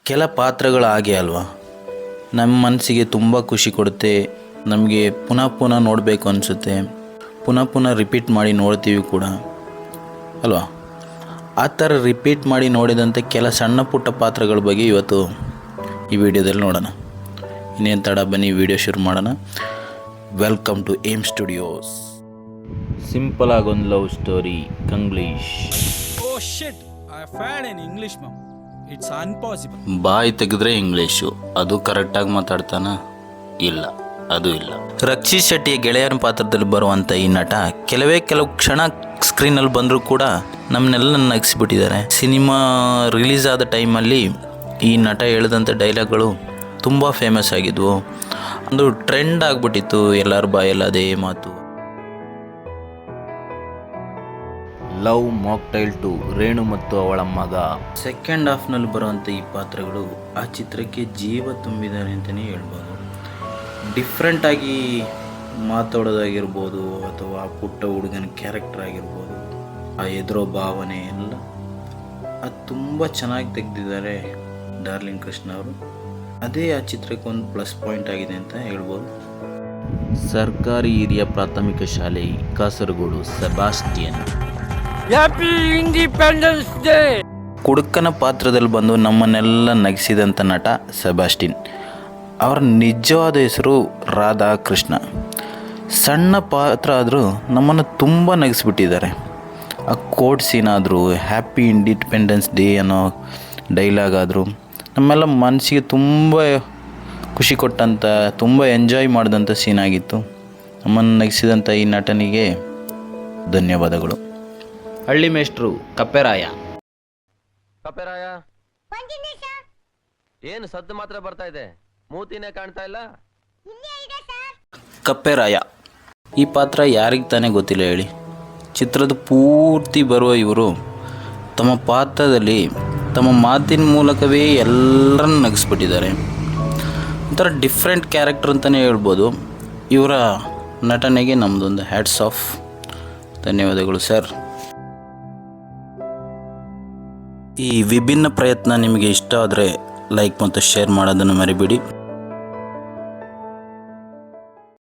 ಕೆಲ ಪಾತ್ರಗಳು ಹಾಗೆ ಅಲ್ವಾ, ನಮ್ಮ ಮನಸ್ಸಿಗೆ ತುಂಬ ಖುಷಿ ಕೊಡುತ್ತೆ, ನಮಗೆ ಪುನಃ ಪುನಃ ನೋಡಬೇಕು ಅನಿಸುತ್ತೆ, ಪುನಃ ಪುನಃ ರಿಪೀಟ್ ಮಾಡಿ ನೋಡ್ತೀವಿ ಕೂಡ ಅಲ್ವಾ. ಆ ಥರ ರಿಪೀಟ್ ಮಾಡಿ ನೋಡಿದಂತೆ ಕೆಲ ಸಣ್ಣ ಪುಟ್ಟ ಪಾತ್ರಗಳ ಬಗ್ಗೆ ಇವತ್ತು ಈ ವಿಡಿಯೋದಲ್ಲಿ ನೋಡೋಣ. ಇನ್ನೇನು ತಡ, ಬನ್ನಿ ವಿಡಿಯೋ ಶುರು ಮಾಡೋಣ. Welcome to Aim Studios. Simple ಆಗೊಂದು ಲವ್ ಸ್ಟೋರಿ ಕಂಗ್ಲೀಷ್. ಬಾಯಿ ತೆಗೆದ್ರೆ ಇಂಗ್ಲೀಷು, ಅದು ಕರೆಕ್ಟಾಗಿ ಮಾತಾಡ್ತಾನ? ಇಲ್ಲ, ಅದು ಇಲ್ಲ. ರಕ್ಷಿತ್ ಶೆಟ್ಟಿಯ ಗೆಳೆಯನ ಪಾತ್ರದಲ್ಲಿ ಬರುವಂಥ ಈ ನಟ ಕೆಲವು ಕ್ಷಣ ಸ್ಕ್ರೀನಲ್ಲಿ ಬಂದರೂ ಕೂಡ ನಮ್ಮನ್ನೆಲ್ಲ ನಗಿಸ್ಬಿಟ್ಟಿದ್ದಾರೆ. ಸಿನಿಮಾ ರಿಲೀಸ್ ಆದ ಟೈಮಲ್ಲಿ ಈ ನಟ ಹೇಳಿದಂಥ ಡೈಲಾಗ್ಗಳು ತುಂಬ ಫೇಮಸ್ ಆಗಿದ್ವು, ಒಂದು ಟ್ರೆಂಡ್ ಆಗಿಬಿಟ್ಟಿತ್ತು, ಎಲ್ಲರ ಬಾಯಲ್ಲಿ ಅದೇ ಮಾತು. ಲವ್ ಮಾಕ್ಟೈಲ್ 2 ರೇಣು ಮತ್ತು ಅವಳ ಮಗ. ಸೆಕೆಂಡ್ ಹಾಫ್ನಲ್ಲಿ ಬರುವಂಥ ಈ ಪಾತ್ರಗಳು ಆ ಚಿತ್ರಕ್ಕೆ ಜೀವ ತುಂಬಿದ್ದಾರೆ ಅಂತಲೇ ಹೇಳ್ಬೋದು. ಡಿಫ್ರೆಂಟಾಗಿ ಮಾತಾಡೋದಾಗಿರ್ಬೋದು, ಅಥವಾ ಪುಟ್ಟ ಹುಡುಗನ ಕ್ಯಾರೆಕ್ಟರ್ ಆಗಿರ್ಬೋದು, ಆ ಎದುರೋ ಭಾವನೆ ಎಲ್ಲ ಅದು ತುಂಬ ಚೆನ್ನಾಗಿ ತೆಗೆದಿದ್ದಾರೆ ಡಾರ್ಲಿಂಗ್ ಕೃಷ್ಣ ಅವರು. ಅದೇ ಆ ಚಿತ್ರಕ್ಕೆ ಒಂದು ಪ್ಲಸ್ ಪಾಯಿಂಟ್ ಆಗಿದೆ ಅಂತ ಹೇಳ್ಬೋದು. ಸರ್ಕಾರಿ ಹಿರಿಯ ಪ್ರಾಥಮಿಕ ಶಾಲೆ Kasaragod, Sebastian. Happy Independence Day. ಕುಡುಕನ ಪಾತ್ರದಲ್ಲಿ ಬಂದು ನಮ್ಮನ್ನೆಲ್ಲ ನಗಿಸಿದಂಥ ನಟ ಸೆಬಾಸ್ಟಿನ್. ಅವರ ನಿಜವಾದ ಹೆಸರು ರಾಧಾಕೃಷ್ಣ. ಸಣ್ಣ ಪಾತ್ರ ಆದರೂ ನಮ್ಮನ್ನು ತುಂಬ ನಗಿಸ್ಬಿಟ್ಟಿದ್ದಾರೆ. ಆ ಕೋಡ್ ಸೀನ್ ಆದರೂ, ಹ್ಯಾಪಿ ಇಂಡಿಪೆಂಡೆನ್ಸ್ ಡೇ ಅನ್ನೋ ಡೈಲಾಗ್ ಆದರೂ ನಮ್ಮೆಲ್ಲ ಮನಸ್ಸಿಗೆ ತುಂಬ ಖುಷಿ ಕೊಟ್ಟಂಥ, ತುಂಬ ಎಂಜಾಯ್ ಮಾಡಿದಂಥ ಸೀನ್ ಆಗಿತ್ತು. ನಮ್ಮನ್ನು ನಗಿಸಿದಂಥ ಈ ನಟನಿಗೆ ಧನ್ಯವಾದಗಳು. ಹಳ್ಳಿ ಮೇಷ್ಟ್ರು ಕಪ್ಪೆರಾಯ. ಏನು ಸದ್ದು ಮಾತ್ರ ಬರ್ತಾ ಇದೆ, ಮೂತಿನೇ ಕಾಣ್ತಾ ಇಲ್ಲ. ಕಪ್ಪೆರಾಯ ಈ ಪಾತ್ರ ಯಾರಿಗೆ ತಾನೇ ಗೊತ್ತಿಲ್ಲ ಹೇಳಿ. ಚಿತ್ರದ ಪೂರ್ತಿ ಬರುವ ಇವರು ತಮ್ಮ ಪಾತ್ರದಲ್ಲಿ ತಮ್ಮ ಮಾತಿನ ಮೂಲಕವೇ ಎಲ್ಲರನ್ನು ನಗಿಸ್ಬಿಟ್ಟಿದ್ದಾರೆ. ಒಂಥರ ಡಿಫ್ರೆಂಟ್ ಕ್ಯಾರೆಕ್ಟರ್ ಅಂತಲೇ ಹೇಳ್ಬೋದು. ಇವರ ನಟನೆಗೆ ನಮ್ಮದೊಂದು ಹ್ಯಾಟ್ಸ್ ಆಫ್. ಧನ್ಯವಾದಗಳು ಸರ್. ಈ ವಿಭಿನ್ನ ಪ್ರಯತ್ನ ನಿಮಗೆ ಇಷ್ಟ ಆದರೆ ಲೈಕ್ ಮತ್ತು ಶೇರ್ ಮಾಡೋದನ್ನು ಮರಿಬೇಡಿ.